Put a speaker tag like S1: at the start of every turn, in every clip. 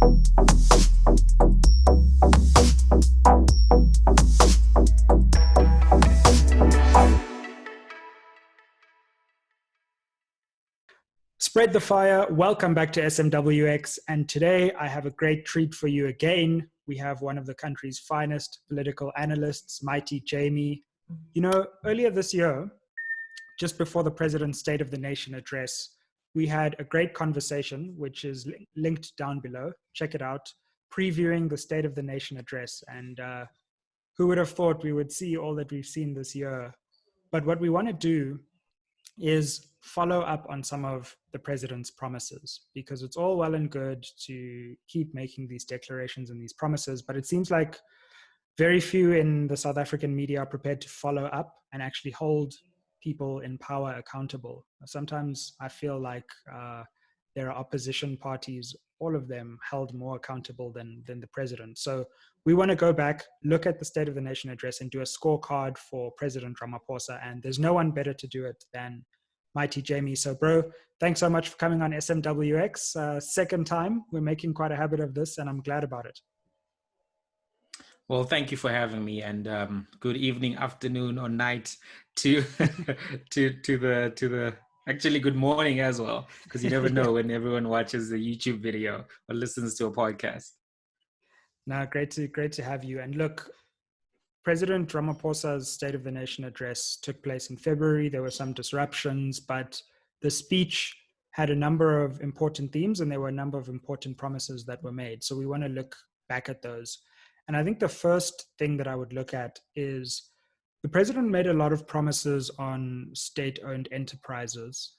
S1: Spread the fire. Welcome back to SMWX. And today I have a great treat for you again. We have one of the country's finest political analysts, Mighty Jamie. You know, earlier this year, just before the President's State of the Nation address, we had a great conversation, which is linked down below. Check it out, previewing the State of the Nation address. And who would have thought we would see all that we've seen this year? But what we want to do is follow up on some of the president's promises, because it's all well and good to keep making these declarations and these promises, but it seems like very few in the South African media are prepared to follow up and actually hold people in power accountable. Sometimes I feel like there are opposition parties, all of them held more accountable than the president. So we want to go back, look at the State of the Nation address and do a scorecard for President Ramaphosa. And there's no one better to do it than Mighty Jamie. So bro, thanks so much for coming on SMWX. Second time, we're making quite a habit of this and I'm glad about it.
S2: Well, thank you for having me, and good evening, afternoon, or night to the actually good morning as well, because you never know when everyone watches a YouTube video or listens to a podcast.
S1: No, great to have you. And look, President Ramaphosa's State of the Nation address took place in February. There were some disruptions, but the speech had a number of important themes and there were a number of important promises that were made. So we want to look back at those. And I think the first thing that I would look at is the president made a lot of promises on state-owned enterprises.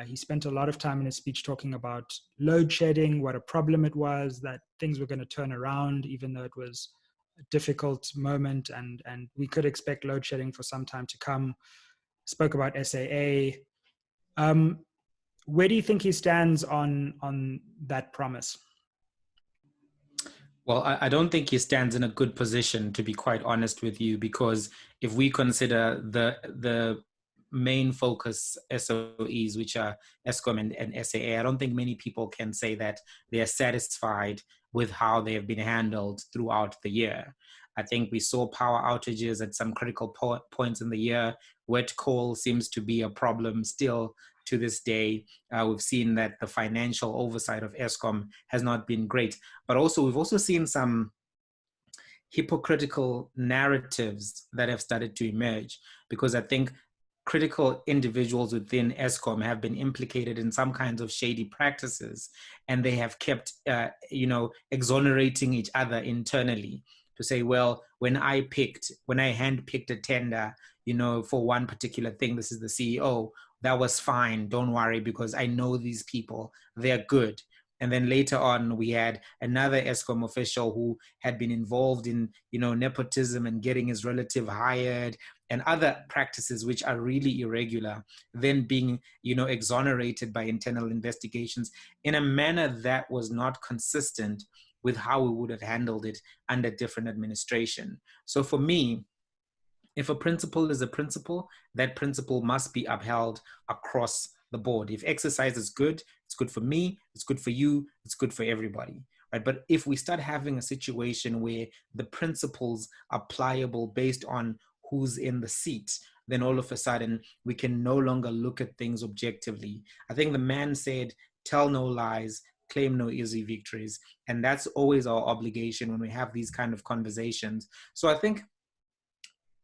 S1: He spent a lot of time in his speech talking about load shedding, what a problem it was, that things were going to turn around, even though it was a difficult moment and we could expect load shedding for some time to come. Spoke about SAA. Where do you think he stands on that promise?
S2: Well, I don't think he stands in a good position, to be quite honest with you, because if we consider the main focus SOEs, which are Eskom and SAA, I don't think many people can say that they are satisfied with how they have been handled throughout the year. I think we saw power outages at some critical points in the year. Wet coal seems to be a problem still to this day. We've seen that the financial oversight of Eskom has not been great, but also we've also seen some hypocritical narratives that have started to emerge, because I think critical individuals within Eskom have been implicated in some kinds of shady practices, and they have kept, exonerating each other internally to say, well, when I handpicked a tender, for one particular thing, this is the CEO, that was fine, don't worry, because I know these people, they're good. And then later on, we had another Eskom official who had been involved in, nepotism and getting his relative hired and other practices which are really irregular, then being, exonerated by internal investigations in a manner that was not consistent with how we would have handled it under different administration. So for me, if a principle is a principle, that principle must be upheld across the board. If exercise is good, it's good for me, it's good for you, it's good for everybody, right? But if we start having a situation where the principles are pliable based on who's in the seat, then all of a sudden we can no longer look at things objectively. I think the man said, tell no lies, claim no easy victories. And that's always our obligation when we have these kind of conversations. So I think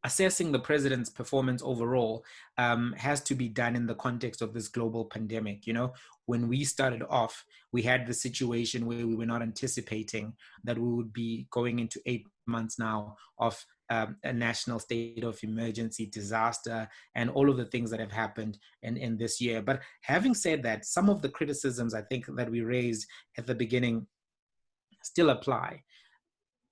S2: assessing the president's performance overall has to be done in the context of this global pandemic. When we started off, we had the situation where we were not anticipating that we would be going into 8 months now of a national state of emergency, disaster, and all of the things that have happened in this year. But having said that, some of the criticisms I think that we raised at the beginning still apply.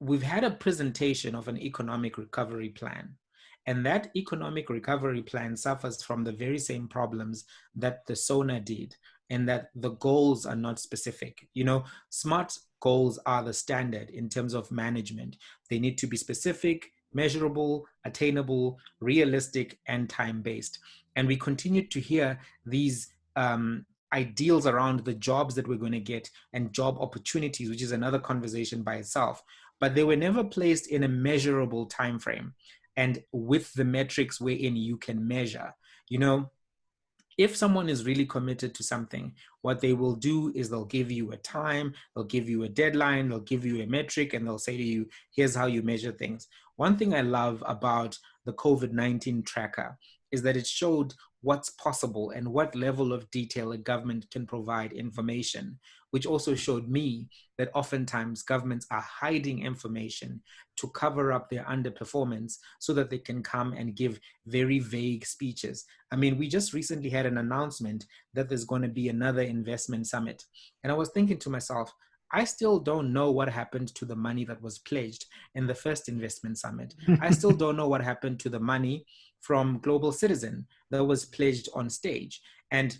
S2: We've had a presentation of an economic recovery plan. And that economic recovery plan suffers from the very same problems that the SONA did, and that the goals are not specific. SMART goals are the standard in terms of management. They need to be specific, measurable, attainable, realistic, and time-based. And we continue to hear these ideals around the jobs that we're going to get and job opportunities, which is another conversation by itself. But they were never placed in a measurable time frame and with the metrics wherein you can measure. You know, if someone is really committed to something, what they will do is they'll give you a time, they'll give you a deadline, they'll give you a metric, and they'll say to you, here's how you measure things. One thing I love about the COVID-19 tracker is that it showed what's possible and what level of detail a government can provide information, which also showed me that oftentimes governments are hiding information to cover up their underperformance so that they can come and give very vague speeches. I mean, we just recently had an announcement that there's going to be another investment summit. And I was thinking to myself, I still don't know what happened to the money that was pledged in the first investment summit. I still don't know what happened to the money from Global Citizen that was pledged on stage. And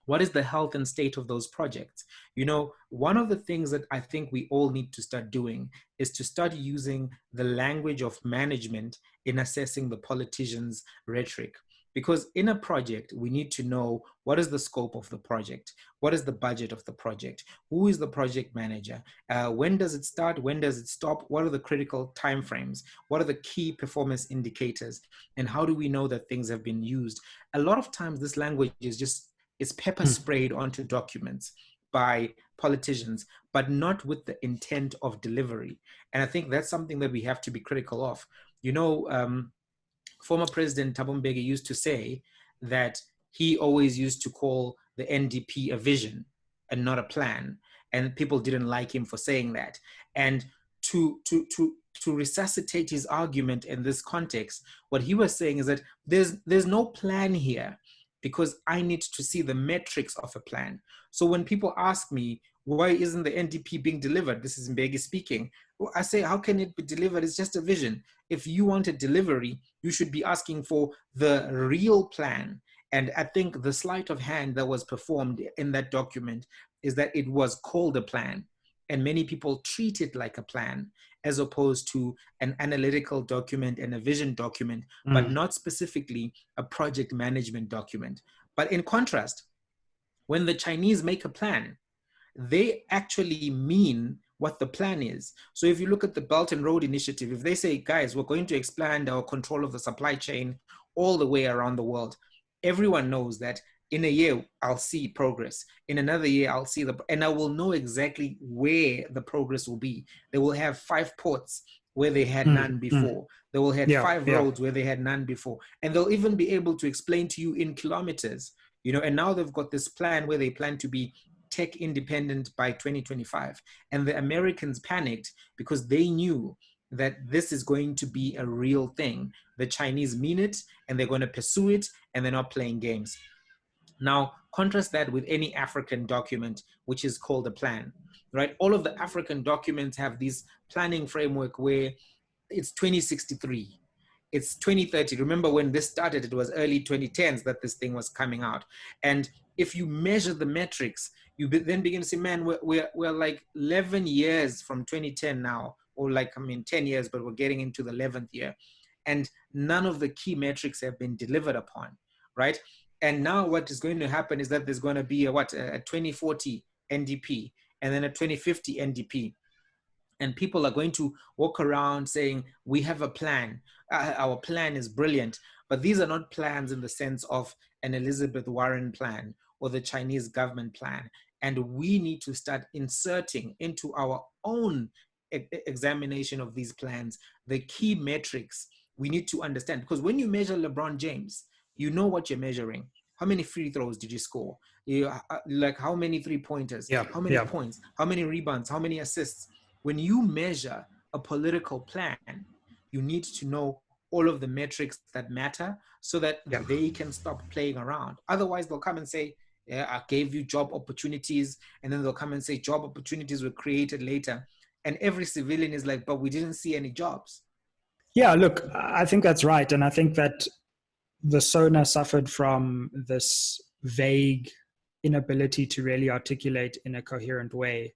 S2: what is the health and state of those projects? You know, one of the things that I think we all need to start doing is to start using the language of management in assessing the politicians' rhetoric. Because in a project, we need to know what is the scope of the project, what is the budget of the project, who is the project manager, when does it start, when does it stop, what are the critical timeframes, what are the key performance indicators, and how do we know that things have been used? A lot of times this language is pepper sprayed onto documents by politicians, but not with the intent of delivery. And I think that's something that we have to be critical of. You know, former President Thabo Mbeki used to say that he always used to call the NDP a vision and not a plan. And people didn't like him for saying that. And to resuscitate his argument in this context, what he was saying is that there's no plan here because I need to see the metrics of a plan. So when people ask me, why isn't the NDP being delivered? This is Mbeki speaking. Well, I say, how can it be delivered? It's just a vision. If you want a delivery, you should be asking for the real plan. And I think the sleight of hand that was performed in that document is that it was called a plan. And many people treat it like a plan as opposed to an analytical document and a vision document, but not specifically a project management document. But in contrast, when the Chinese make a plan, they actually mean what the plan is. So if you look at the Belt and Road Initiative, if they say, guys, we're going to expand our control of the supply chain all the way around the world, everyone knows that in a year, I'll see progress. In another year, I'll see and I will know exactly where the progress will be. They will have 5 ports where they had none before. They will have 5 roads where they had none before. And they'll even be able to explain to you in kilometers, you know, and now they've got this plan where they plan to be tech independent by 2025. And the Americans panicked because they knew that this is going to be a real thing. The Chinese mean it and they're going to pursue it and they're not playing games. Now, contrast that with any African document, which is called a plan, right? All of the African documents have this planning framework where it's 2063. It's 2030. Remember when this started, it was early 2010s that this thing was coming out. And if you measure the metrics, you then begin to say, man, we're like 11 years from 2010 now, or like, 10 years, but we're getting into the 11th year. And none of the key metrics have been delivered upon, right? And now what is going to happen is that there's going to be a 2040 NDP and then a 2050 NDP. And people are going to walk around saying, we have a plan. Our plan is brilliant. But these are not plans in the sense of an Elizabeth Warren plan or the Chinese government plan. And we need to start inserting into our own examination of these plans the key metrics we need to understand. Because when you measure LeBron James, you know what you're measuring. How many free throws did you score? Like how many 3-pointers? How many points? How many rebounds? How many assists? When you measure a political plan, you need to know all of the metrics that matter so that they can stop playing around. Otherwise, they'll come and say, yeah, I gave you job opportunities. And then they'll come and say job opportunities were created later. And every civilian is like, but we didn't see any jobs.
S1: Yeah, look, I think that's right. And I think that the SONA suffered from this vague inability to really articulate in a coherent way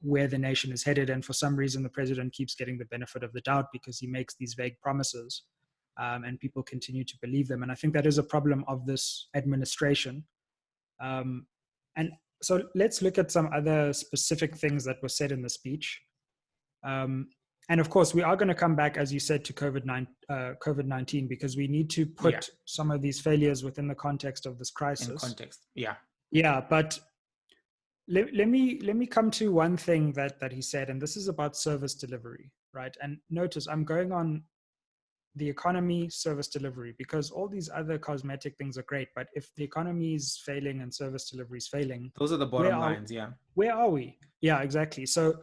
S1: where the nation is headed. And for some reason, the president keeps getting the benefit of the doubt because he makes these vague promises and people continue to believe them. And I think that is a problem of this administration. And so let's look at some other specific things that were said in the speech. And of course, we are going to come back, as you said, to COVID-19, because we need to put some of these failures within the context of this crisis.
S2: In context, yeah.
S1: Yeah, but let me come to one thing that he said, and this is about service delivery, right? And notice I'm going on the economy, service delivery, because all these other cosmetic things are great, but if the economy is failing and service delivery is failing,
S2: those are the bottom lines. Yeah.
S1: Where are we? Yeah, exactly. So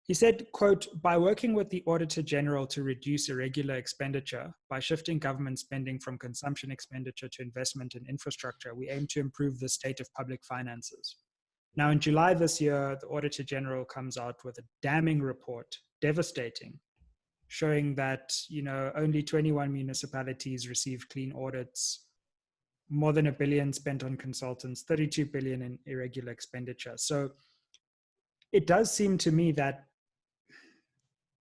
S1: he said, quote, by working with the Auditor General to reduce irregular expenditure by shifting government spending from consumption expenditure to investment in infrastructure, we aim to improve the state of public finances. Now, in July this year, the Auditor General comes out with a damning report, devastating, showing that, you know, only 21 municipalities received clean audits, more than $1 billion spent on consultants, 32 billion in irregular expenditure. So it does seem to me that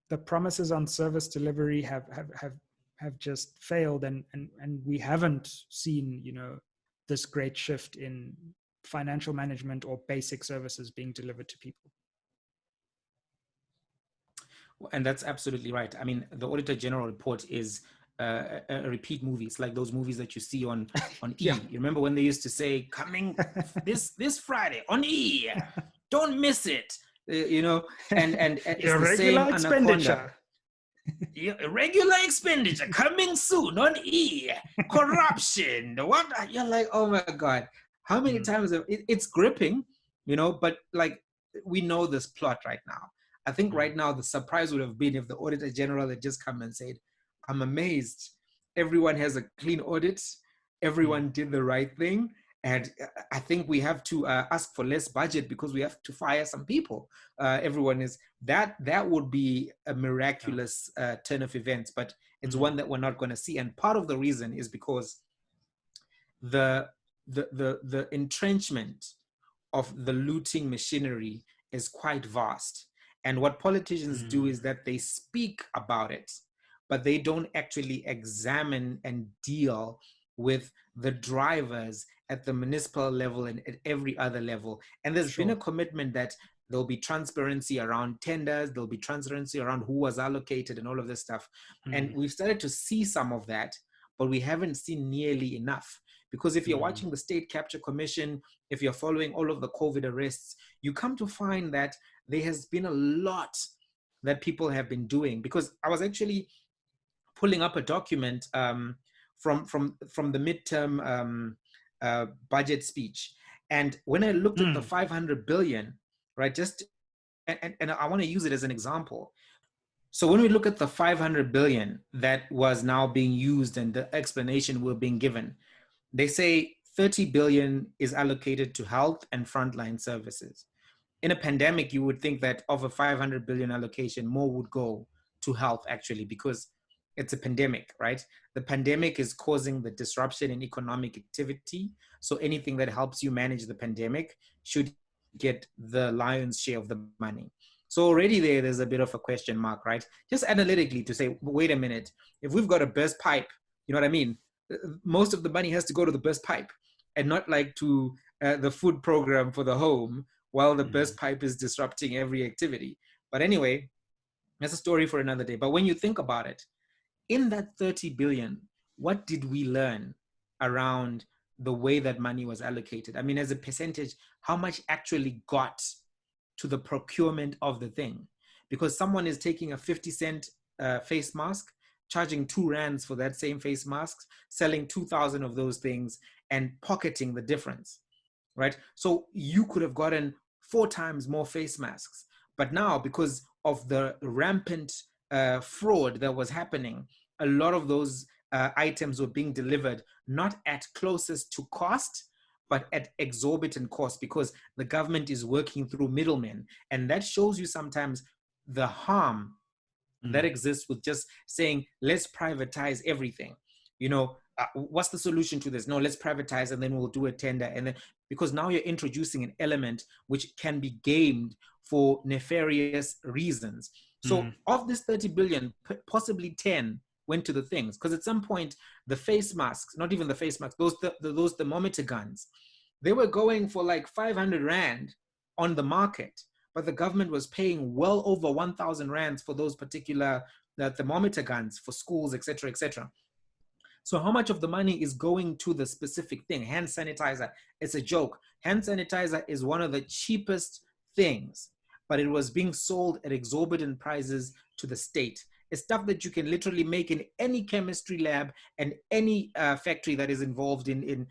S1: the promises on service delivery have just failed, and we haven't seen, you know, this great shift in financial management or basic services being delivered to people.
S2: And that's absolutely right. I mean, the Auditor General report is a repeat movie. It's like those movies that you see on
S1: Yeah.
S2: E! You remember when they used to say, coming this Friday on E! Don't miss it. You know, and it's the same Anaconda. Irregular expenditure coming soon on E! Corruption. What? You're like, oh my God. How many times it's gripping, you know, but like we know this plot right now. I think right now the surprise would have been if the Auditor General had just come and said, I'm amazed. Everyone has a clean audit. Everyone did the right thing. And I think we have to ask for less budget because we have to fire some people. Everyone is, that would be a miraculous turn of events, but it's one that we're not going to see. And part of the reason is because the entrenchment of the looting machinery is quite vast. And what politicians do is that they speak about it, but they don't actually examine and deal with the drivers at the municipal level and at every other level. And there's been a commitment that there'll be transparency around tenders, there'll be transparency around who was allocated and all of this stuff. And we've started to see some of that, but we haven't seen nearly enough. Because if you're watching the State Capture Commission, if you're following all of the COVID arrests, you come to find that there has been a lot that people have been doing. Because I was actually pulling up a document from the midterm budget speech. And when I looked at the 500 billion, right, and I want to use it as an example. So when we look at the 500 billion that was now being used and the explanation we're being given, they say 30 billion is allocated to health and frontline services. In a pandemic, you would think that of a 500 billion allocation, more would go to health actually, because it's a pandemic, right? The pandemic is causing the disruption in economic activity. So anything that helps you manage the pandemic should get the lion's share of the money. So already there's a bit of a question mark, right? Just analytically to say, wait a minute, if we've got a burst pipe, you know what I mean? Most of the money has to go to the burst pipe and not like to the food program for the home while the burst pipe is disrupting every activity. But anyway, that's a story for another day. But when you think about it, in that 30 billion, what did we learn around the way that money was allocated? I mean, as a percentage, how much actually got to the procurement of the thing? Because someone is taking a 50-cent face mask, charging 2 rands for that same face mask, selling 2,000 of those things and pocketing the difference, right? So you could have gotten 4 times more face masks. But now, because of the rampant fraud that was happening, a lot of those items were being delivered not at closest to cost, but at exorbitant cost, because the government is working through middlemen. And that shows you sometimes the harm that exists with just saying, let's privatize everything. You know, what's the solution to this? No, let's privatize and then we'll do a tender. And then, because now you're introducing an element which can be gamed for nefarious reasons. So of this 30 billion, possibly 10 went to the things. Because at some point, the face masks, not even the face masks, those thermometer guns, They were going for like 500 Rand on the market, but the government was paying well over 1,000 Rands for those particular thermometer guns for schools, etc., etc. So how much of the money is going to the specific thing? Hand sanitizer, it's a joke. Hand sanitizer is one of the cheapest things, but it was being sold at exorbitant prices to the state. It's stuff that you can literally make in any chemistry lab and any factory that is involved in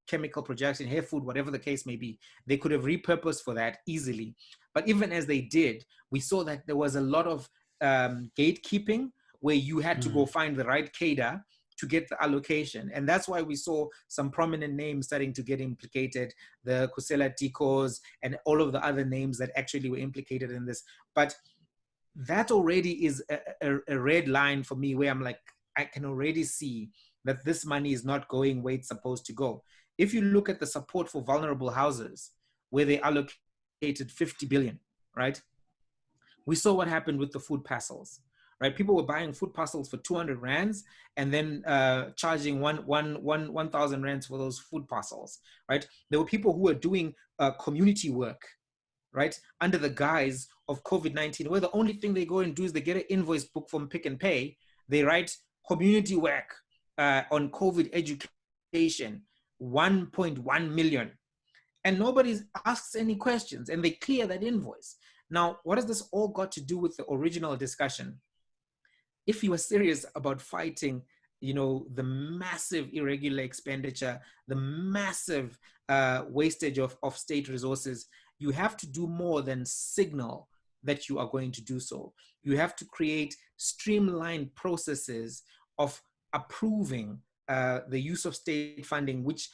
S2: chemical production, hair food, whatever the case may be. They could have repurposed for that easily. But even as they did, we saw that there was a lot of gatekeeping, where you had to go find the right cadre to get the allocation. And that's why we saw some prominent names starting to get implicated, the Kusela Tikos and all of the other names that actually were implicated in this. But that already is a red line for me, where I'm like, I can already see that this money is not going where it's supposed to go. If you look at the support for vulnerable houses, where they allocated 50 billion, right? We saw what happened with the food parcels. Right, people were buying food parcels for 200 Rands and then charging 1,000 Rands for those food parcels. Right, there were people who were doing community work, right, under the guise of COVID-19, where the only thing they go and do is they get an invoice book from Pick and Pay. They write community work on COVID education, 1.1 million, and nobody asks any questions, and they clear that invoice. Now, what has this all got to do with the original discussion? If you are serious about fighting, the massive irregular expenditure, the massive wastage of state resources, you have to do more than signal that you are going to do so. You have to create streamlined processes of approving the use of state funding, which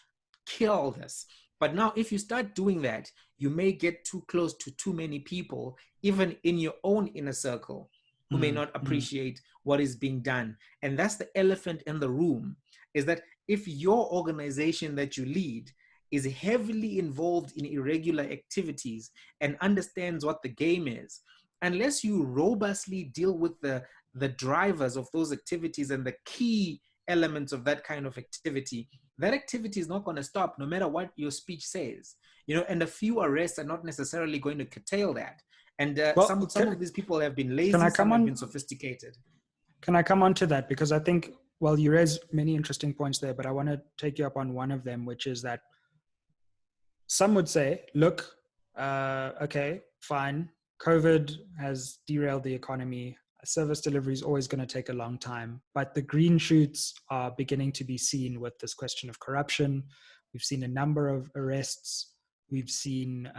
S2: kill this. But now, if you start doing that, you may get too close to too many people, even in your own inner circle, who may not appreciate what is being done. And that's the elephant in the room, is that if your organization that you lead is heavily involved in irregular activities and understands what the game is, unless you robustly deal with the drivers of those activities and the key elements of that kind of activity, that activity is not going to stop no matter what your speech says. And a few arrests are not necessarily going to curtail that. And some of these people have been lazy, some have been sophisticated.
S1: Can I come on to that? Because I think, well, you raise many interesting points there, but I want to take you up on one of them, which is that some would say, look, okay, fine. COVID has derailed the economy. Service delivery is always going to take a long time, but the green shoots are beginning to be seen with this question of corruption. We've seen a number of arrests. We've seen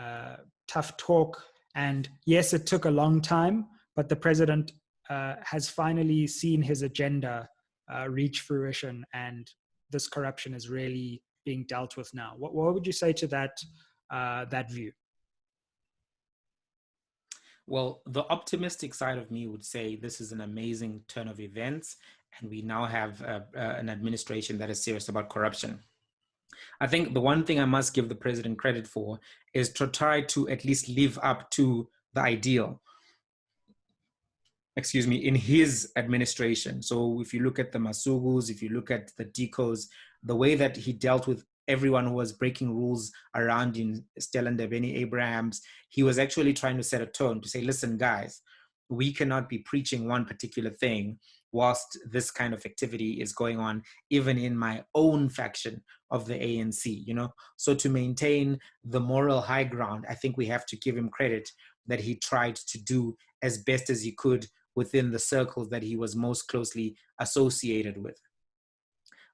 S1: tough talk. And yes, it took a long time, but the president has finally seen his agenda reach fruition, and this corruption is really being dealt with now. What would you say to that view?
S2: Well, the optimistic side of me would say this is an amazing turn of events, and we now have an administration that is serious about corruption. I think the one thing I must give the president credit for is to try to at least live up to the ideal, in his administration. So if you look at the Masugus, if you look at the Dikos, the way that he dealt with everyone who was breaking rules around in Stella Ndebeni Abrahams, he was actually trying to set a tone to say, listen, guys, we cannot be preaching one particular thing whilst this kind of activity is going on, even in my own faction of the ANC, So to maintain the moral high ground, I think we have to give him credit that he tried to do as best as he could within the circles that he was most closely associated with.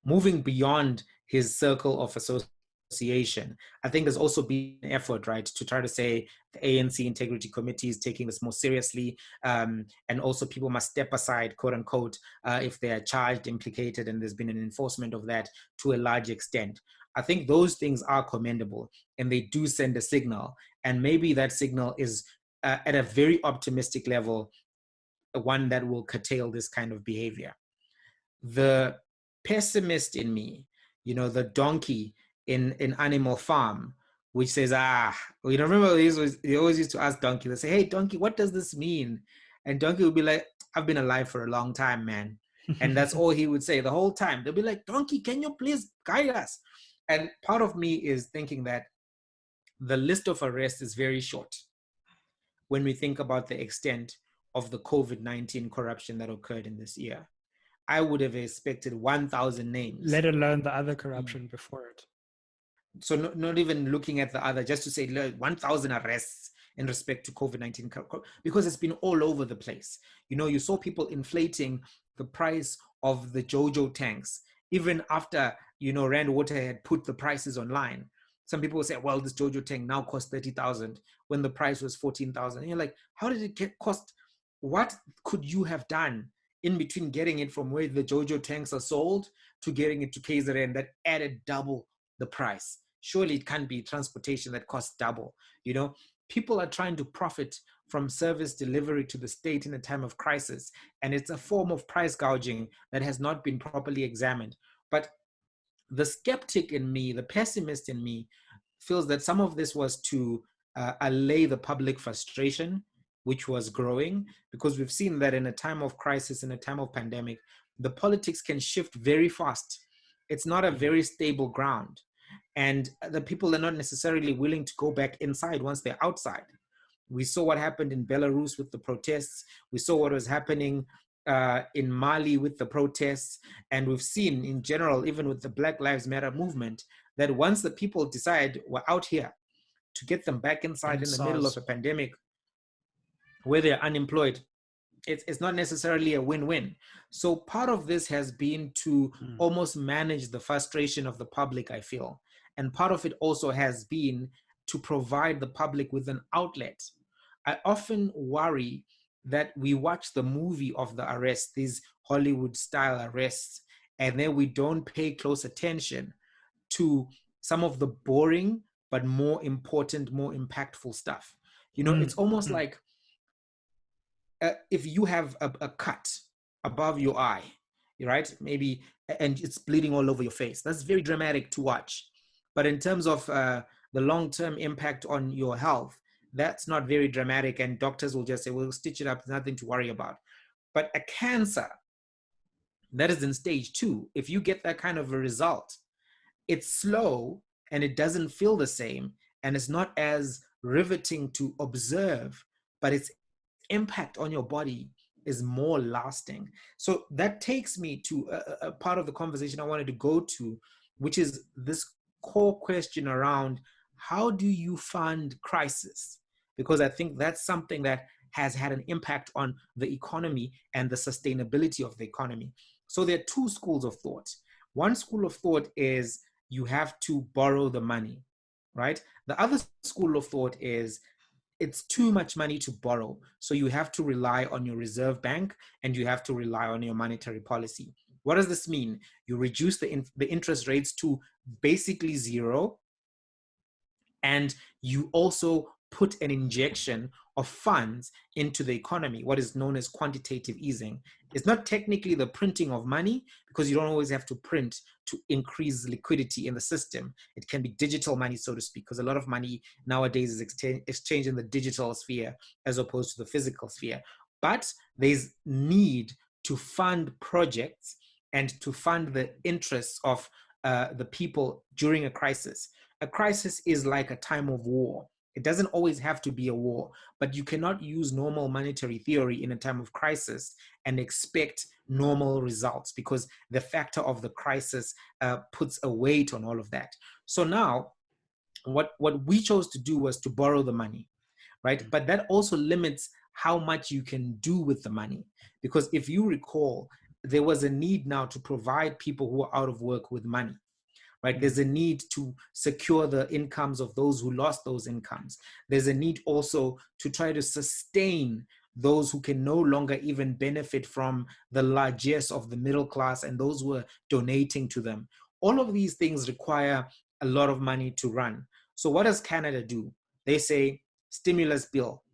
S2: Moving beyond his circle of association, I think there's also been an effort, right, to try to say the ANC Integrity Committee is taking this more seriously, and also people must step aside, quote unquote, if they are charged, implicated, and there's been an enforcement of that to a large extent. I think those things are commendable, and they do send a signal, and maybe that signal is at a very optimistic level, one that will curtail this kind of behavior. The pessimist in me, the donkey in Animal Farm, which says, remember they always used to ask Donkey, they say, hey, Donkey, what does this mean? And Donkey would be like, I've been alive for a long time, man. And that's all he would say the whole time. They'll be like, Donkey, can you please guide us? And part of me is thinking that the list of arrests is very short when we think about the extent of the COVID-19 corruption that occurred in this year. I would have expected 1,000 names.
S1: Let alone the other corruption before it.
S2: So not even looking at the other, just to say 1,000 arrests in respect to COVID-19, because it's been all over the place. You know, you saw people inflating the price of the JoJo tanks, even after, you know, Rand Water had put the prices online. Some people will say, well, this JoJo tank now costs 30,000 when the price was 14,000. And you're like, how did it cost? What could you have done in between getting it from where the JoJo tanks are sold to getting it to KZN that added double the price? Surely it can't be transportation that costs double. You know, people are trying to profit from service delivery to the state in a time of crisis. And it's a form of price gouging that has not been properly examined. But the skeptic in me, the pessimist in me, feels that some of this was to allay the public frustration, which was growing, because we've seen that in a time of crisis, in a time of pandemic, the politics can shift very fast. It's not a very stable ground. And the people are not necessarily willing to go back inside once they're outside. We saw what happened in Belarus with the protests. We saw what was happening in Mali with the protests. And we've seen in general, even with the Black Lives Matter movement, that once the people decide we're out here, to get them back inside in the middle of a pandemic where they're unemployed, it's not necessarily a win-win. So part of this has been to almost manage the frustration of the public, I feel. And part of it also has been to provide the public with an outlet. I often worry that we watch the movie of the arrest, these Hollywood-style arrests, and then we don't pay close attention to some of the boring but more important, more impactful stuff. You know, it's almost like if you have a cut above your eye, right? Maybe, and it's bleeding all over your face. That's very dramatic to watch. But in terms of the long-term impact on your health, that's not very dramatic. And doctors will just say, we'll stitch it up, nothing to worry about. But a cancer that is in stage 2, if you get that kind of a result, it's slow and it doesn't feel the same. And it's not as riveting to observe, but its impact on your body is more lasting. So that takes me to a part of the conversation I wanted to go to, which is this core question around how do you fund crisis? Because I think that's something that has had an impact on the economy and the sustainability of the economy. So there are 2 schools of thought. One school of thought is you have to borrow the money, right? The other school of thought is it's too much money to borrow. So you have to rely on your reserve bank and you have to rely on your monetary policy. What does this mean? You reduce the interest rates to basically 0. And you also put an injection of funds into the economy, what is known as quantitative easing. It's not technically the printing of money because you don't always have to print to increase liquidity in the system. It can be digital money, so to speak, because a lot of money nowadays is exchanged in the digital sphere as opposed to the physical sphere. But there's need to fund projects and to fund the interests of the people during a crisis. A crisis is like a time of war. It doesn't always have to be a war, but you cannot use normal monetary theory in a time of crisis and expect normal results because the factor of the crisis puts a weight on all of that. So now, what we chose to do was to borrow the money, right? But that also limits how much you can do with the money. Because if you recall, there was a need now to provide people who are out of work with money. Right? There's a need to secure the incomes of those who lost those incomes. There's a need also to try to sustain those who can no longer even benefit from the largesse of the middle class and those who are donating to them. All of these things require a lot of money to run. So what does Canada do? They say, stimulus bill,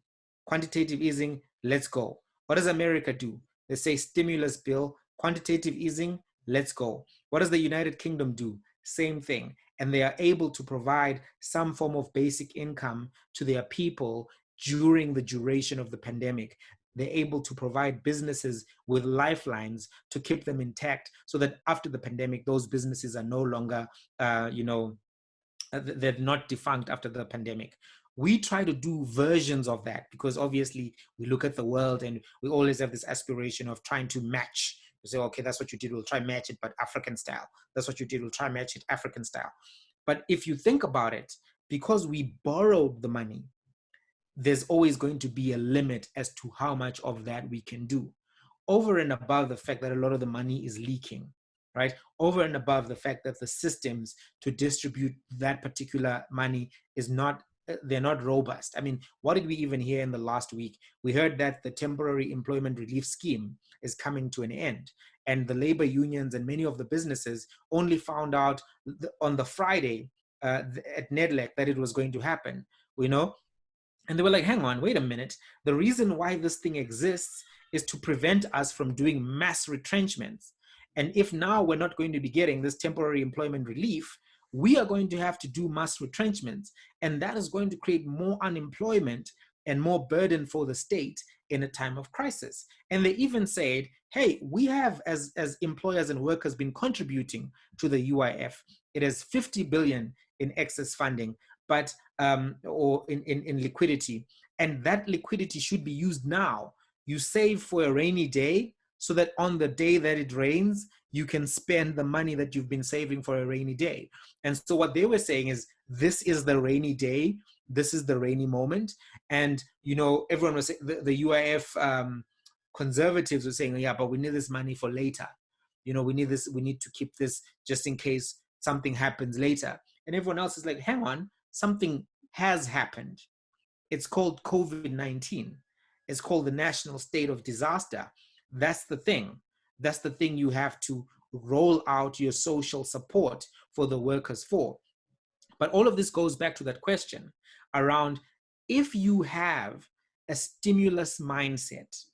S2: quantitative easing, let's go. What does America do? They say, stimulus bill, quantitative easing, let's go. What does the United Kingdom do? Same thing. And they are able to provide some form of basic income to their people during the duration of the pandemic. they're able to provide businesses with lifelines to keep them intact, so that after the pandemic, those businesses are no longer, they're not defunct after the pandemic. We try to do versions of that because obviously we look at the world and we always have this aspiration of trying to match. We say, okay, that's what you did, we'll try match it, but African style. That's what you did, we'll try match it African style. But if you think about it, because we borrowed the money, there's always going to be a limit as to how much of that we can do, over and above the fact that a lot of the money is leaking, right? Over and above the fact that the systems to distribute that particular money is not, they're not robust. I mean, what did we even hear in the last week? We heard that the temporary employment relief scheme is coming to an end, and the labor unions and many of the businesses only found out on the Friday at NEDLEC that it was going to happen, and they were like, hang on, wait a minute. The reason why this thing exists is to prevent us from doing mass retrenchments. And if now we're not going to be getting this temporary employment relief, we are going to have to do mass retrenchments. And that is going to create more unemployment and more burden for the state in a time of crisis. And they even said, hey, we have, as employers and workers, been contributing to the UIF. It has 50 billion in excess funding, but or in liquidity. And that liquidity should be used now. You save for a rainy day so that on the day that it rains, you can spend the money that you've been saving for a rainy day. And so what they were saying is, this is the rainy day. This is the rainy moment. And, everyone was saying, the UIF conservatives were saying, yeah, but we need this money for later. We need this, we need to keep this just in case something happens later. And everyone else is like, hang on, something has happened. It's called COVID-19. It's called the national state of disaster. That's the thing. That's the thing you have to roll out your social support for the workers for. But all of this goes back to that question around, if you have a stimulus mindset,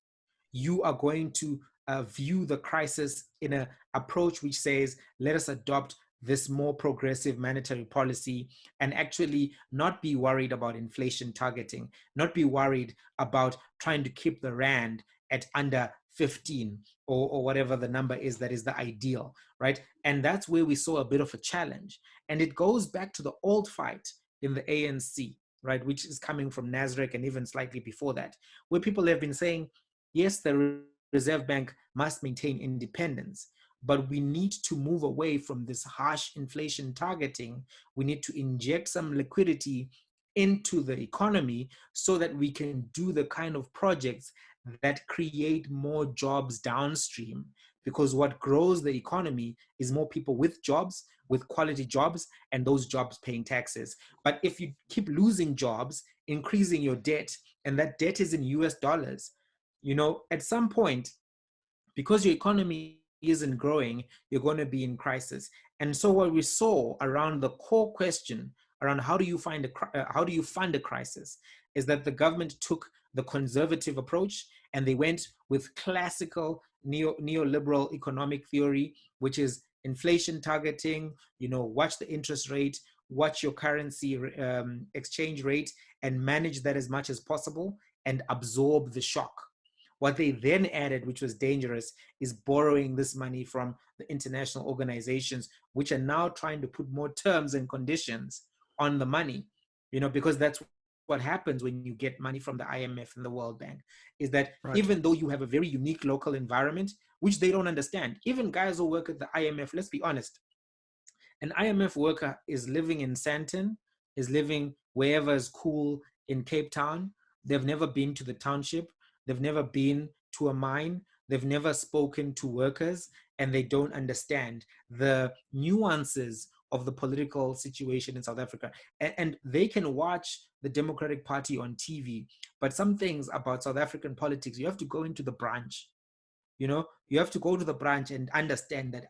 S2: you are going to view the crisis in an approach which says, let us adopt this more progressive monetary policy and actually not be worried about inflation targeting, not be worried about trying to keep the rand at under 15 or whatever the number is that is the ideal, right? And that's where we saw a bit of a challenge. And it goes back to the old fight in the ANC, right, which is coming from Nasrec and even slightly before that, where people have been saying, yes, the Reserve Bank must maintain independence, but we need to move away from this harsh inflation targeting. We need to inject some liquidity into the economy so that we can do the kind of projects that create more jobs downstream, because what grows the economy is more people with jobs, with quality jobs, and those jobs paying taxes. But if you keep losing jobs, increasing your debt, and that debt is in US dollars, at some point, because your economy isn't growing, you're going to be in crisis. And so what we saw around the core question around how do you fund a crisis is that the government took the conservative approach and they went with classical neoliberal economic theory, which is inflation targeting, watch the interest rate, watch your currency exchange rate, and manage that as much as possible and absorb the shock. What they then added, which was dangerous, is borrowing this money from the international organizations, which are now trying to put more terms and conditions on the money, because that's what happens when you get money from the IMF and the World Bank, is that even though you have a very unique local environment, which they don't understand, even guys who work at the IMF, let's be honest, an IMF worker is living in Sandton, is living wherever is cool in Cape Town. They've never been to the township. They've never been to a mine. They've never spoken to workers, and they don't understand the nuances of the political situation in South Africa. And they can watch the Democratic Party on TV, but some things about South African politics, you have to go into the branch. You have to go to the branch and understand that,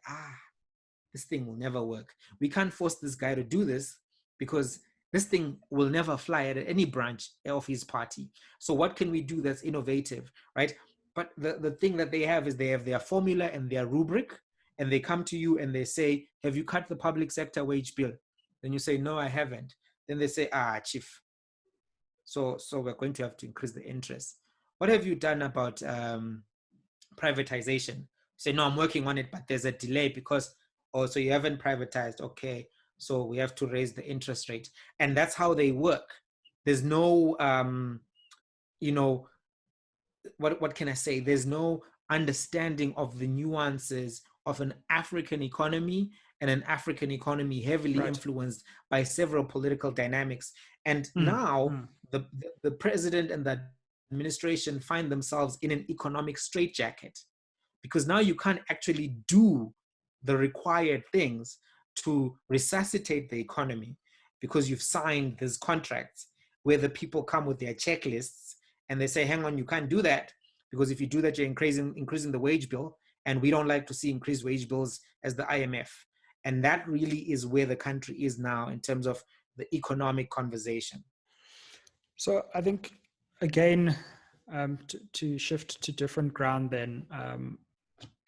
S2: this thing will never work. We can't force this guy to do this because this thing will never fly at any branch of his party. So what can we do that's innovative, right? But the thing that they have is they have their formula and their rubric, and they come to you and they say, have you cut the public sector wage bill? Then you say, no, I haven't. Then they say, chief, so we're going to have to increase the interest. what have you done about privatization? Say, no, I'm working on it, but there's a delay because, oh, so you haven't privatized. Okay, so we have to raise the interest rate. And that's how they work. There's no, what can I say? There's no understanding of the nuances of an African economy, and an African economy heavily influenced by several political dynamics. And now the president and the administration find themselves in an economic straitjacket, because now you can't actually do the required things to resuscitate the economy, because you've signed these contracts where the people come with their checklists and they say, hang on, you can't do that, because if you do that, you're increasing the wage bill, and we don't like to see increased wage bills as the IMF. And that really is where the country is now in terms of the economic conversation.
S1: So I think, again, to shift to different ground then,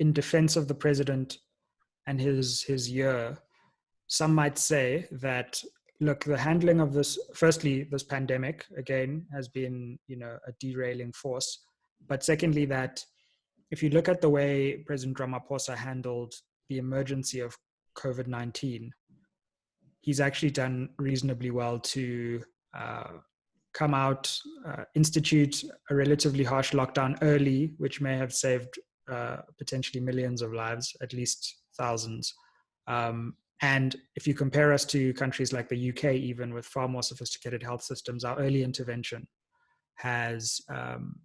S1: in defense of the president and his year, some might say that, look, the handling of this, firstly, this pandemic, again, has been, a derailing force. But secondly, that if you look at the way President Ramaphosa handled the emergency of COVID-19, he's actually done reasonably well to come out, institute a relatively harsh lockdown early, which may have saved potentially millions of lives, at least thousands. And if you compare us to countries like the UK, even with far more sophisticated health systems, our early intervention has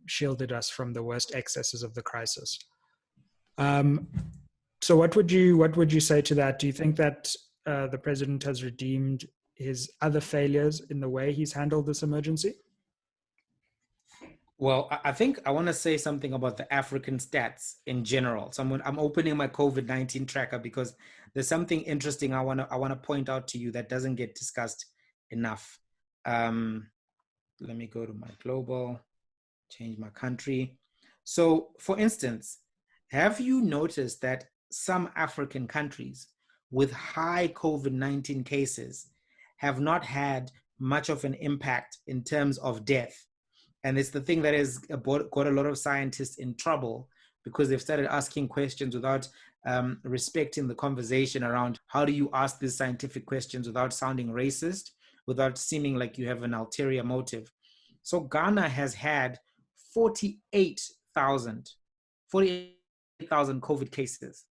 S1: shielded us from the worst excesses of the crisis. So what would you say to that? Do you think that the president has redeemed his other failures in the way he's handled this emergency?
S2: Well, I think I want to say something about the African stats in general. So I'm opening my COVID-19 tracker because there's something interesting I want to point out to you that doesn't get discussed enough. Let me go to my global, change my country. So, for instance, have you noticed that some African countries with high COVID-19 cases have not had much of an impact in terms of death? And it's the thing that has got a lot of scientists in trouble, because they've started asking questions without respecting the conversation around how do you ask these scientific questions without sounding racist, without seeming like you have an ulterior motive. So Ghana has had 48,000 COVID cases.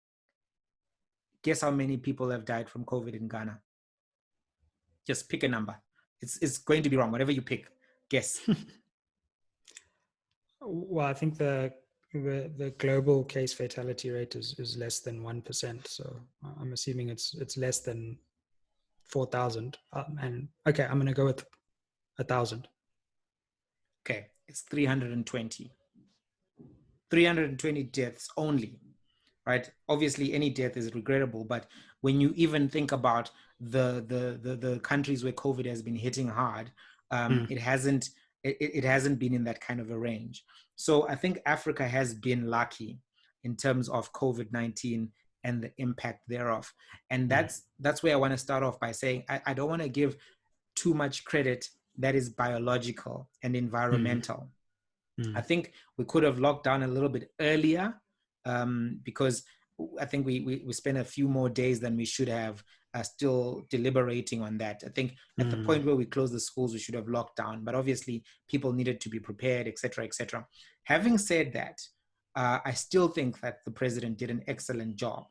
S2: Guess how many people have died from COVID in Ghana? Just pick a number. It's going to be wrong. Whatever you pick, guess.
S1: Well, I think the global case fatality rate is less than 1%. So I'm assuming it's less than 4,000. And okay, I'm going to go with 1,000.
S2: Okay, it's 320. 320 deaths only, right? Obviously, any death is regrettable, but when you even think about the countries where COVID has been hitting hard, it hasn't been in that kind of a range. So I think Africa has been lucky in terms of COVID-19 and the impact thereof. And that's where I want to start off by saying I don't want to give too much credit that is biological and environmental. I think we could have locked down a little bit earlier, because I think we spent a few more days than we should have still deliberating on that. I think at the point where we closed the schools, we should have locked down, but obviously people needed to be prepared, etc., etc. Having said that, I still think that the president did an excellent job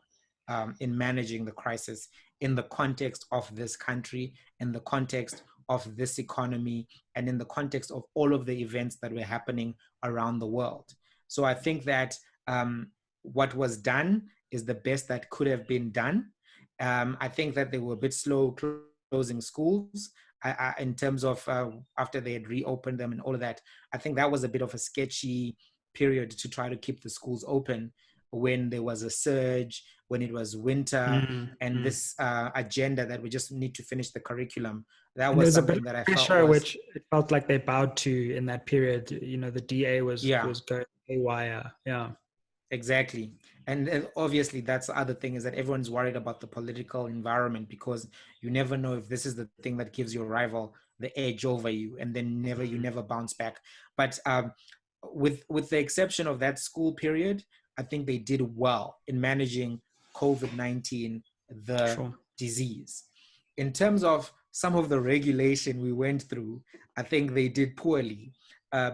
S2: in managing the crisis in the context of this country, in the context of this economy, and in the context of all of the events that were happening around the world. So I think that what was done is the best that could have been done. I think that they were a bit slow closing schools in terms of after they had reopened them and all of that. I think that was a bit of a sketchy period to try to keep the schools open when there was a surge, when it was winter, and this agenda that we just need to finish the curriculum. That was something that I felt was,
S1: which it felt like they bowed to in that period. You know, the DA was going haywire. Yeah,
S2: exactly. And obviously that's the other thing, is that everyone's worried about the political environment, because you never know if this is the thing that gives your rival the edge over you, and then you never bounce back. But with the exception of that school period, I think they did well in managing COVID-19, the
S1: Sure.
S2: disease. In terms of some of the regulation we went through, I think they did poorly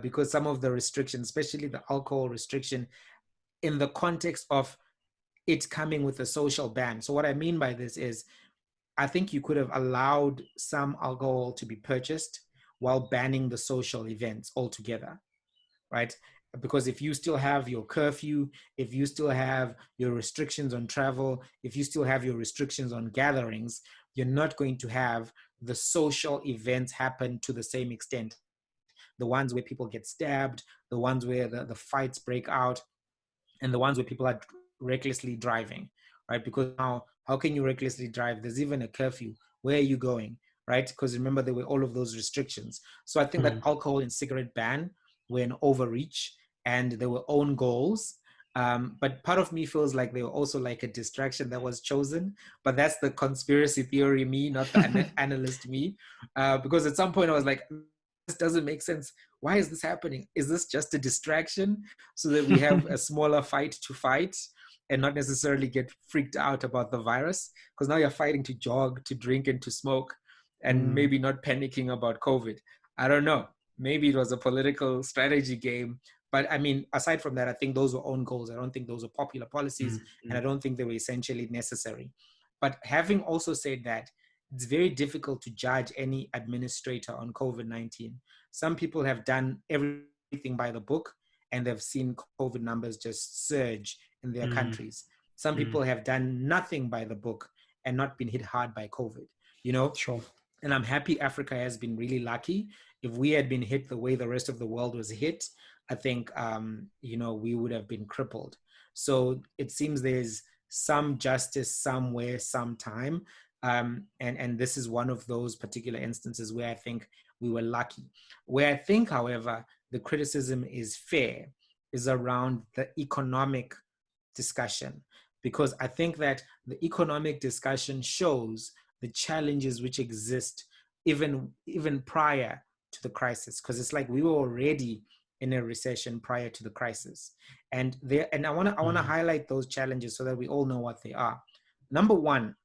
S2: because some of the restrictions, especially the alcohol restriction, in the context of it coming with a social ban. So what I mean by this is, I think you could have allowed some alcohol to be purchased while banning the social events altogether, right? Because if you still have your curfew, if you still have your restrictions on travel, if you still have your restrictions on gatherings, you're not going to have the social events happen to the same extent. The ones where people get stabbed, the ones where the fights break out, and the ones where people are recklessly driving, right? Because now, how can you recklessly drive? There's even a curfew. Where are you going, right? Because remember, there were all of those restrictions. So I think that alcohol and cigarette ban were an overreach, and there were own goals. But part of me feels like they were also like a distraction that was chosen. But that's the conspiracy theory me, not the analyst me. Because at some point I was like, this doesn't make sense. Why is this happening? Is this just a distraction so that we have a smaller fight to fight and not necessarily get freaked out about the virus? Because now you're fighting to jog, to drink, and to smoke, and maybe not panicking about COVID. I don't know. Maybe it was a political strategy game. But I mean, aside from that, I think those were own goals. I don't think those were popular policies, and I don't think they were essentially necessary. But having also said that, it's very difficult to judge any administrator on COVID-19. Some people have done everything by the book, and they've seen COVID numbers just surge in their countries. Some people have done nothing by the book and not been hit hard by COVID, you know?
S1: Sure.
S2: And I'm happy Africa has been really lucky. If we had been hit the way the rest of the world was hit, I think, you know, we would have been crippled. So it seems there's some justice somewhere, sometime. And this is one of those particular instances where I think we were lucky. Where I think, however, the criticism is fair is around the economic discussion, because I think that the economic discussion shows the challenges which exist even prior to the crisis, because it's like we were already in a recession prior to the crisis. And I want to highlight those challenges so that we all know what they are. Number one,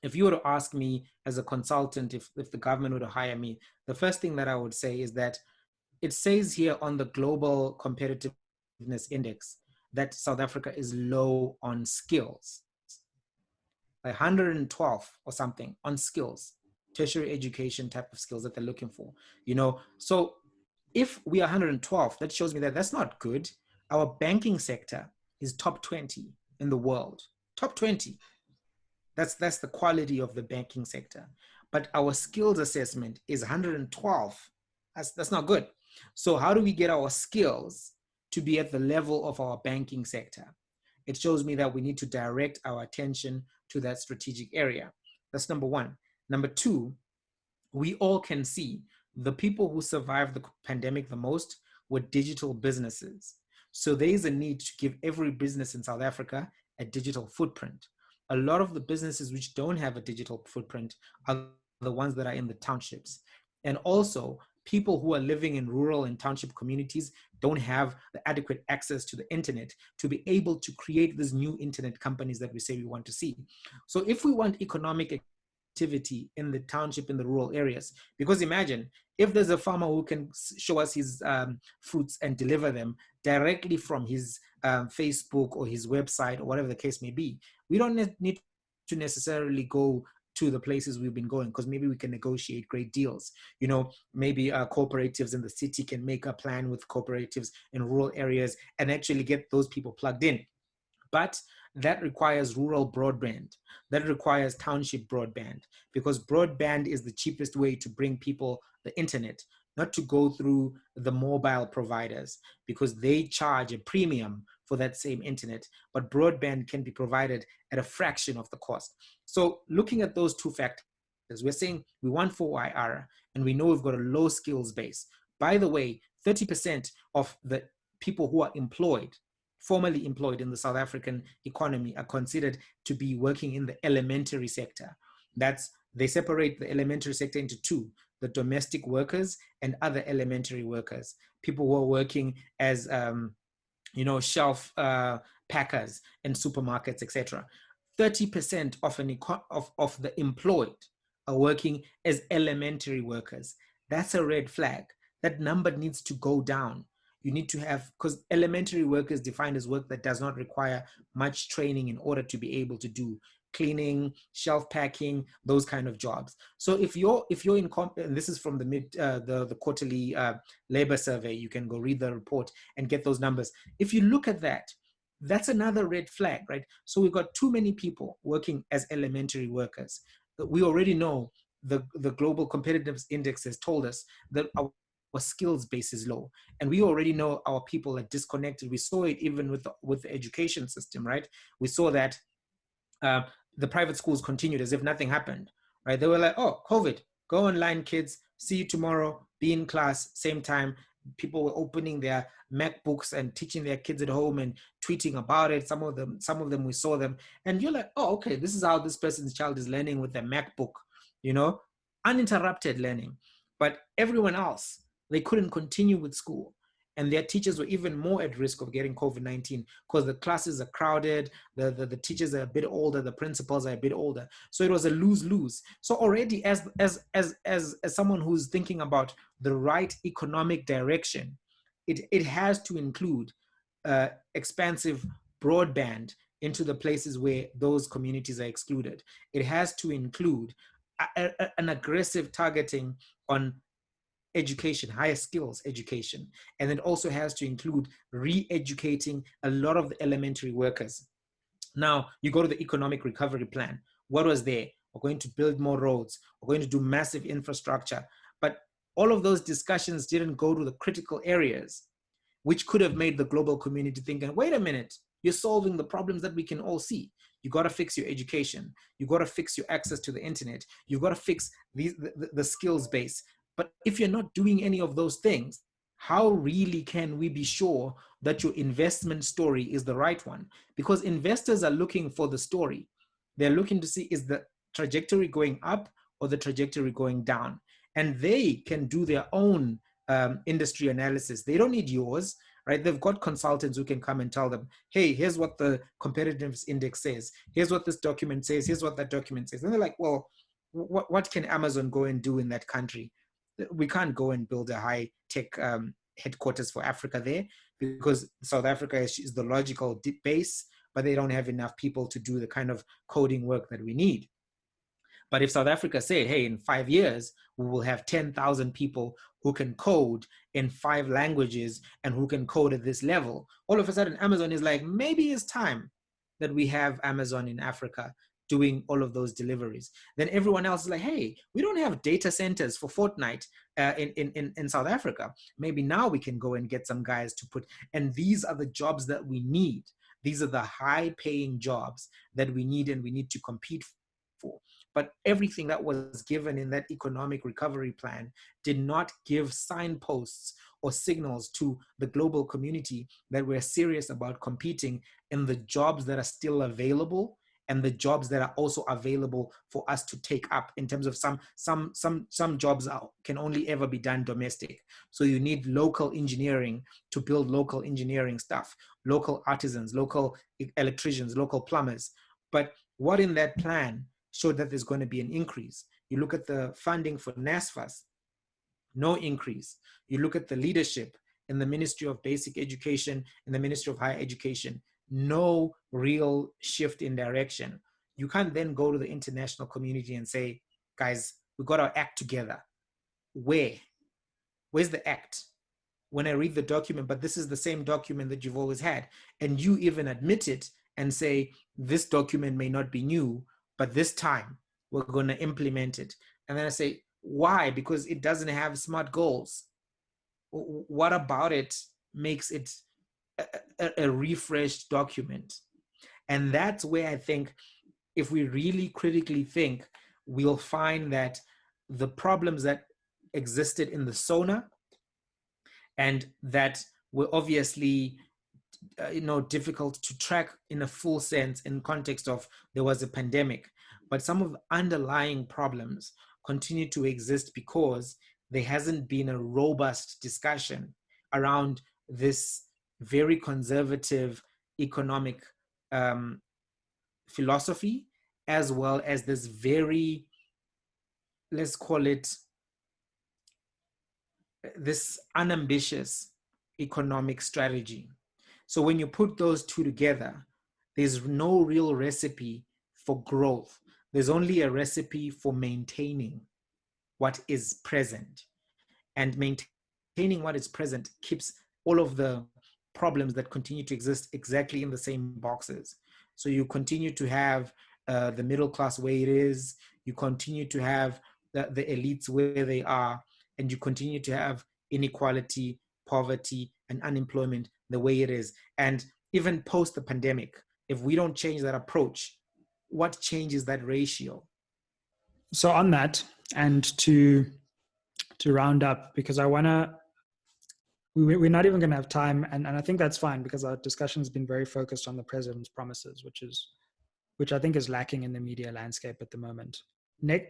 S2: if you were to ask me as a consultant, if the government were to hire me, the first thing that I would say is that it says here on the Global Competitiveness Index that South Africa is low on skills, like 112 or something on skills, tertiary education type of skills that they're looking for, you know? So if we are 112, that shows me that that's not good. Our banking sector is top 20 in the world, top 20. That's the quality of the banking sector. But our skills assessment is 112. That's not good. So how do we get our skills to be at the level of our banking sector? It shows me that we need to direct our attention to that strategic area. That's number one. Number two, we all can see the people who survived the pandemic the most were digital businesses. So there is a need to give every business in South Africa a digital footprint. A lot of the businesses which don't have a digital footprint are the ones that are in the townships. And also, people who are living in rural and township communities don't have the adequate access to the internet to be able to create these new internet companies that we say we want to see. So if we want economic activity in the township, in the rural areas, because imagine if there's a farmer who can show us his fruits and deliver them directly from his Facebook or his website or whatever the case may be, we don't need to necessarily go to the places we've been going, because maybe we can negotiate great deals. You know, maybe cooperatives in the city can make a plan with cooperatives in rural areas and actually get those people plugged in. But that requires rural broadband. That requires township broadband, because broadband is the cheapest way to bring people the internet, not to go through the mobile providers, because they charge a premium for that same internet, but broadband can be provided at a fraction of the cost. So looking at those two factors, we're saying we want 4IR, and we know we've got a low skills base. By the way, 30% of the people who are employed, formally employed in the South African economy, are considered to be working in the elementary sector. They separate the elementary sector into two: the domestic workers and other elementary workers, people who are working as shelf packers in supermarkets, etc. 30% of the employed are working as elementary workers. That's a red flag. That number needs to go down. You need to have, because elementary work is defined as work that does not require much training in order to be able to do cleaning, shelf packing, those kind of jobs. So if you're in, and this is from the quarterly labor survey, you can go read the report and get those numbers. If you look at that, that's another red flag, right? So we've got too many people working as elementary workers. We already know the global competitiveness index has told us that our skills base is low, and we already know our people are disconnected. We saw it even with the education system, right? We saw that the private schools continued as if nothing happened, right? They were like, oh, COVID, go online, kids, see you tomorrow, be in class, same time. People were opening their MacBooks and teaching their kids at home and tweeting about it. Some of them, we saw them. And you're like, oh, okay, this is how this person's child is learning with their MacBook, uninterrupted learning. But everyone else, they couldn't continue with school. And their teachers were even more at risk of getting COVID-19 because the classes are crowded, the teachers are a bit older, the principals are a bit older. So it was a lose-lose. So already as someone who's thinking about the right economic direction, it has to include expansive broadband into the places where those communities are excluded. It has to include an aggressive targeting on education, higher skills education. And it also has to include re-educating a lot of the elementary workers. Now, you go to the economic recovery plan. What was there? We're going to build more roads. We're going to do massive infrastructure. But all of those discussions didn't go to the critical areas, which could have made the global community thinking, wait a minute, you're solving the problems that we can all see. You got to fix your education. You got to fix your access to the internet. You've got to fix the skills base. But if you're not doing any of those things, how really can we be sure that your investment story is the right one? Because investors are looking for the story. They're looking to see, is the trajectory going up or the trajectory going down? And they can do their own industry analysis. They don't need yours, right? They've got consultants who can come and tell them, hey, here's what the competitiveness index says. Here's what this document says. Here's what that document says. And they're like, well, what can Amazon go and do in that country? We can't go and build a high-tech headquarters for Africa there, because South Africa is the logical base, but they don't have enough people to do the kind of coding work that we need. But if South Africa said, hey, in 5 years, we will have 10,000 people who can code in 5 languages and who can code at this level, all of a sudden Amazon is like, maybe it's time that we have Amazon in Africa doing all of those deliveries. Then everyone else is like, hey, we don't have data centers for Fortnite in South Africa. Maybe now we can go and get some guys to put, and these are the jobs that we need. These are the high paying jobs that we need and we need to compete for. But everything that was given in that economic recovery plan did not give signposts or signals to the global community that we're serious about competing in the jobs that are still available and the jobs that are also available for us to take up. In terms of some jobs can only ever be done domestic. So you need local engineering to build local engineering stuff, local artisans, local electricians, local plumbers. But what in that plan showed that there's going to be an increase? You look at the funding for NSFAS, no increase. You look at the leadership in the Ministry of Basic Education and the Ministry of Higher Education, no real shift in direction. You can't then go to the international community and say, guys, we got our act together. Where's the act? When I read the document, but this is the same document that you've always had, and you even admit it and say, this document may not be new, but this time we're going to implement it. And then I say, why? Because it doesn't have SMART goals. What about it makes it a refreshed document? And that's where I think if we really critically think, we'll find that the problems that existed in the SONA and that were obviously difficult to track in a full sense in context of there was a pandemic, but some of the underlying problems continue to exist because there hasn't been a robust discussion around this very conservative economic philosophy, as well as this very, let's call it, this unambitious economic strategy. So when you put those two together, there's no real recipe for growth. There's only a recipe for maintaining what is present. And maintaining what is present keeps all of the problems that continue to exist exactly in the same boxes. So you continue to have the middle class where it is, you continue to have the elites where they are, and you continue to have inequality, poverty, and unemployment the way it is. And even post the pandemic, if we don't change that approach, what changes that ratio?
S1: So on that, and to round up, because I want to, we're not even going to have time, and I think that's fine, because our discussion has been very focused on the president's promises, which I think is lacking in the media landscape at the moment.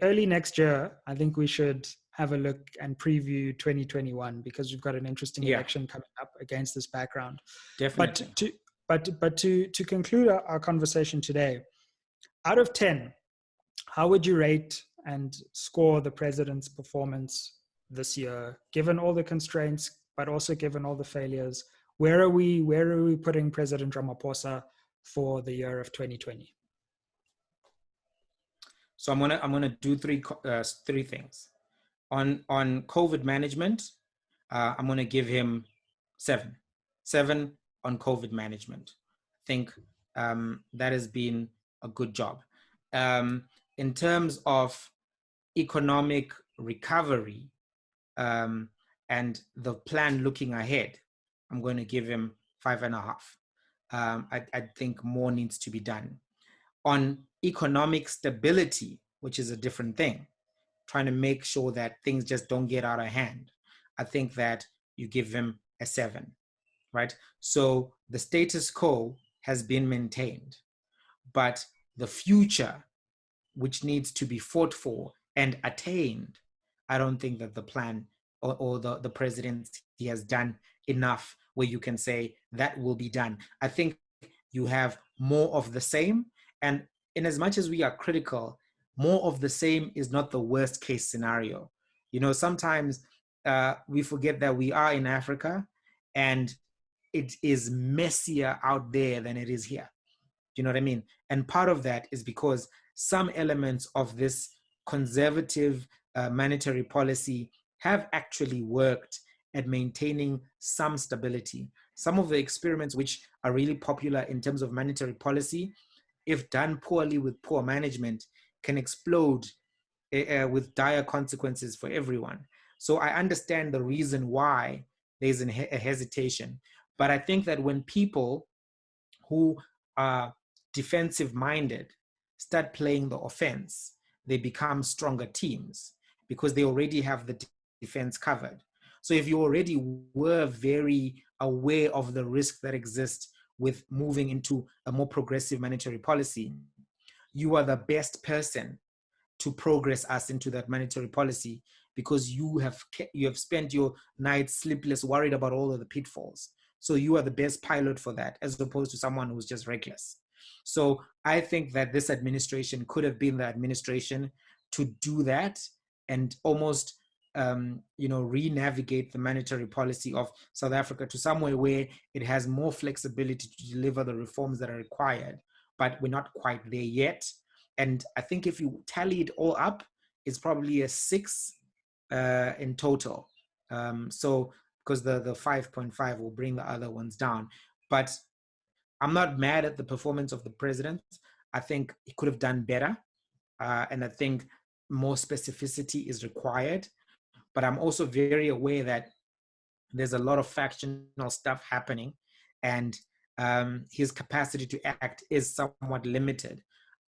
S1: Early next year, I think we should have a look and preview 2021, because we've got an interesting election coming up against this background.
S2: Definitely.
S1: But to conclude our conversation today, out of 10, how would you rate and score the president's performance this year, given all the constraints, but also given all the failures? Where are we putting President Ramaphosa for the year of 2020?
S2: So I'm gonna do three things. On COVID management, I'm gonna give him 7 on COVID management. I think that has been a good job. In terms of economic recovery and the plan looking ahead, I'm going to give him 5.5. I think more needs to be done. On economic stability, which is a different thing, trying to make sure that things just don't get out of hand, I think that you give him a 7, right? So the status quo has been maintained, but the future, which needs to be fought for and attained, I don't think that the plan or the presidency has done enough where you can say that will be done. I think you have more of the same. And in as much as we are critical, more of the same is not the worst case scenario. You know, sometimes we forget that we are in Africa and it is messier out there than it is here. Do you know what I mean? And part of that is because some elements of this conservative monetary policy have actually worked at maintaining some stability. Some of the experiments which are really popular in terms of monetary policy, if done poorly with poor management, can explode with dire consequences for everyone. So I understand the reason why there's a hesitation. But I think that when people who are defensive-minded start playing the offense, they become stronger teams because they already have the defense covered. So if you already were very aware of the risk that exists with moving into a more progressive monetary policy, you are the best person to progress us into that monetary policy because you have spent your nights sleepless, worried about all of the pitfalls. So you are the best pilot for that, as opposed to someone who's just reckless. So I think that this administration could have been the administration to do that and almost re-navigate the monetary policy of South Africa to somewhere where it has more flexibility to deliver the reforms that are required. But we're not quite there yet. And I think if you tally it all up, it's probably a 6 in total. So because the 5.5 will bring the other ones down. But I'm not mad at the performance of the president. I think he could have done better. And I think more specificity is required. But I'm also very aware that there's a lot of factional stuff happening and his capacity to act is somewhat limited.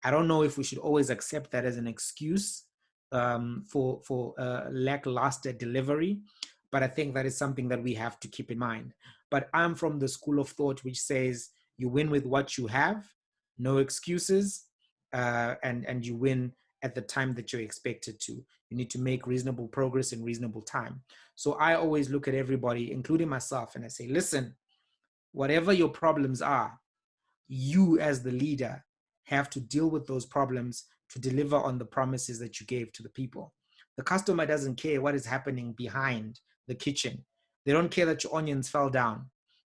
S2: I don't know if we should always accept that as an excuse for lackluster delivery, but I think that is something that we have to keep in mind. But I'm from the school of thought which says you win with what you have, no excuses, and you win at the time that you're expected to. You need to make reasonable progress in reasonable time. So I always look at everybody, including myself, and I say, listen, whatever your problems are, you as the leader have to deal with those problems to deliver on the promises that you gave to the people. The customer doesn't care what is happening behind the kitchen. They don't care that your onions fell down.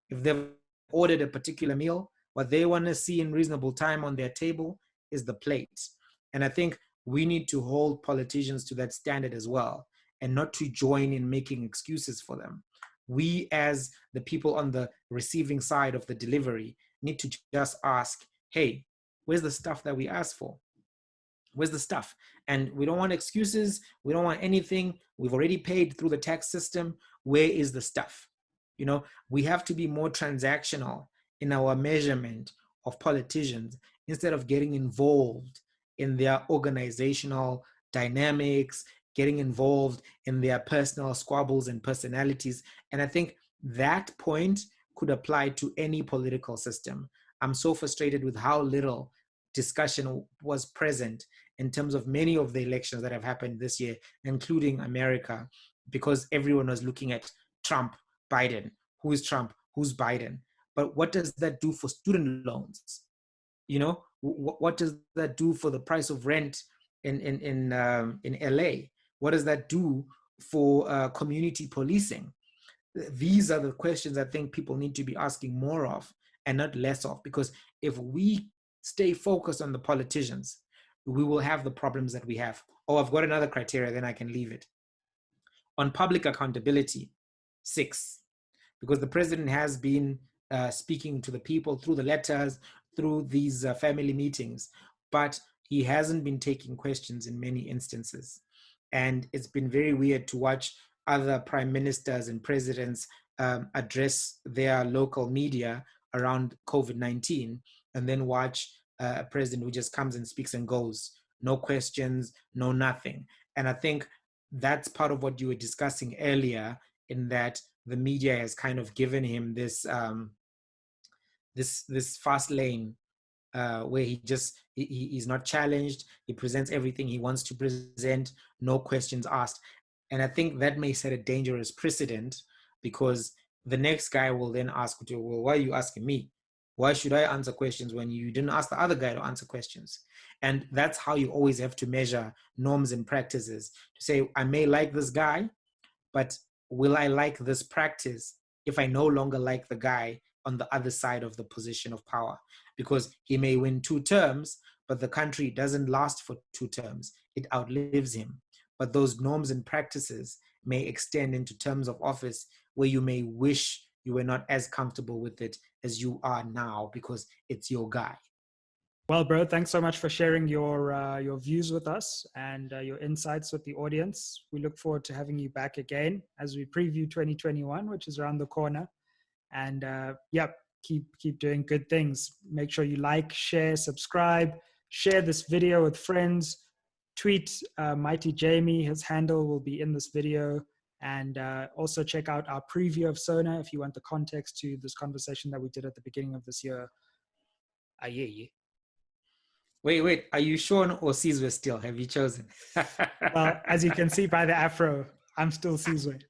S2: If they've ordered a particular meal, what they want to see in reasonable time on their table is the plate. And I think we need to hold politicians to that standard as well, and not to join in making excuses for them. We, as the people on the receiving side of the delivery, need to just ask, hey, where's the stuff that we asked for? Where's the stuff? And we don't want excuses. We don't want anything. We've already paid through the tax system. Where is the stuff? You know, we have to be more transactional in our measurement of politicians instead of getting involved in their organizational dynamics, getting involved in their personal squabbles and personalities. And I think that point could apply to any political system. I'm so frustrated with how little discussion was present in terms of many of the elections that have happened this year, including America, because everyone was looking at Trump, Biden. Who is Trump? Who's Biden? But what does that do for student loans? You know, what does that do for the price of rent in LA? What does that do for community policing? These are the questions I think people need to be asking more of and not less of, because if we stay focused on the politicians, we will have the problems that we have. Oh, I've got another criteria, then I can leave it. On public accountability, 6, because the president has been speaking to the people through the letters, through these family meetings, but he hasn't been taking questions in many instances. And it's been very weird to watch other prime ministers and presidents address their local media around COVID-19, and then watch a president who just comes and speaks and goes. No questions, no nothing. And I think that's part of what you were discussing earlier, in that the media has kind of given him this this fast lane where he's not challenged. He presents everything he wants to present, no questions asked. And I think that may set a dangerous precedent, because the next guy will then ask, well, why are you asking me? Why should I answer questions when you didn't ask the other guy to answer questions? And that's how you always have to measure norms and practices, to say, I may like this guy, but will I like this practice if I no longer like the guy on the other side of the position of power? Because he may win 2 terms, but the country doesn't last for 2 terms. It outlives him. But those norms and practices may extend into terms of office where you may wish you were not as comfortable with it as you are now, because it's your guy.
S1: Well, bro, thanks so much for sharing your views with us and your insights with the audience. We look forward to having you back again as we preview 2021, which is around the corner. And keep doing good things. Make sure you like, share, subscribe, share this video with friends, tweet Mighty Jamie. His handle will be in this video. And also check out our preview of SONA if you want the context to this conversation that we did at the beginning of this year. Ayeye.
S2: Wait, are you Sean or Sizwe still? Have you chosen?
S1: Well, as you can see by the afro, I'm still Sizwe.